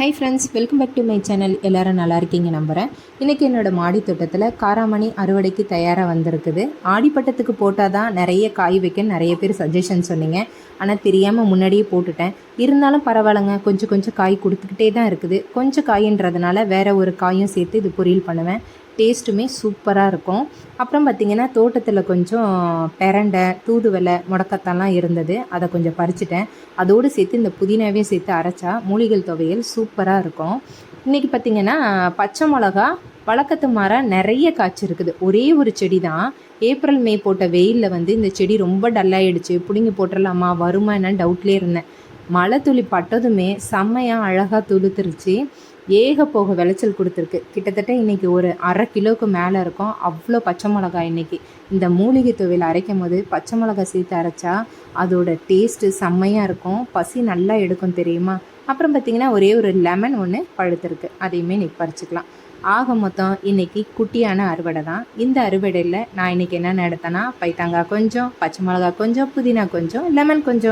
High friends, welcome back to my channel. எல்லோரும் நல்லா இருக்கீங்க நம்புகிறேன். இன்றைக்கி என்னோடய மாடி தோட்டத்தில் காராமணி அறுவடைக்கு தயாராக வந்திருக்குது. ஆடிப்பட்டத்துக்கு போட்டால் தான் நிறைய காய் வைக்க நிறைய பேர் சஜஷன் சொன்னீங்க. ஆனால் தெரியாமல் முன்னாடியே போட்டுட்டேன். இருந்தாலும் பரவாயில்லைங்க, கொஞ்சம் கொஞ்சம் காய் கொடுத்துக்கிட்டே தான் இருக்குது. கொஞ்சம் காயின்றதுனால வேறு ஒரு காயும் சேர்த்து இது பொரியல் பண்ணுவேன். டேஸ்ட்டுமே சூப்பராக இருக்கும். அப்புறம் பார்த்திங்கன்னா தோட்டத்தில் கொஞ்சம் பெரண்டை, தூதுவளை, முடக்கத்தான்லாம் இருந்தது. அதை கொஞ்சம் பறிச்சிட்டேன். அதோடு சேர்த்து இந்த புதினாவையும் சேர்த்து அரைச்சா மூலிகை துவையல் சூப்பராக இருக்கும். இன்றைக்கி பார்த்திங்கன்னா பச்சை மிளகா வழக்கத்து மாறாக நிறைய காய்ச்சிருக்குது. ஒரே ஒரு செடி தான். ஏப்ரல் மே போட்ட வெயிலில் இந்த செடி ரொம்ப டல்லாகிடுச்சு. பிடுங்கி போட்டுடலாமா வருமா என்னன்னு டவுட்லேயே இருந்தேன். மழை துளி பட்டதுமே செம்மையாக அழகாக துளுத்துருச்சு. ஏக போக விளைச்சல் கொடுத்துருக்கு. கிட்டத்தட்ட இன்றைக்கி ஒரு 1/2 கிலோவுக்கு மேலே இருக்கும். அவ்வளோ பச்சை மிளகாய் இன்றைக்கி. இந்த மூலிகை துவையல் அரைக்கும் போது பச்சை மிளகாய் சேர்த்து அரைச்சா அதோட டேஸ்ட்டு செம்மையாக இருக்கும். பசி நல்லா எடுக்கும் தெரியுமா. அப்புறம் பார்த்திங்கன்னா ஒரே ஒரு லெமன் ஒன்று பழுத்திருக்கு. அதையுமே இன்றைக்கி பறிச்சுக்கலாம். ஆக மொத்தம் இன்றைக்கி குட்டியான அறுவடை தான். இந்த அறுவடையில் நான் இன்றைக்கி என்ன எடுத்தேன்னா பைத்தாங்காய் கொஞ்சம், பச்சை மிளகாய் கொஞ்சம், புதினா கொஞ்சம், லெமன் கொஞ்சம்.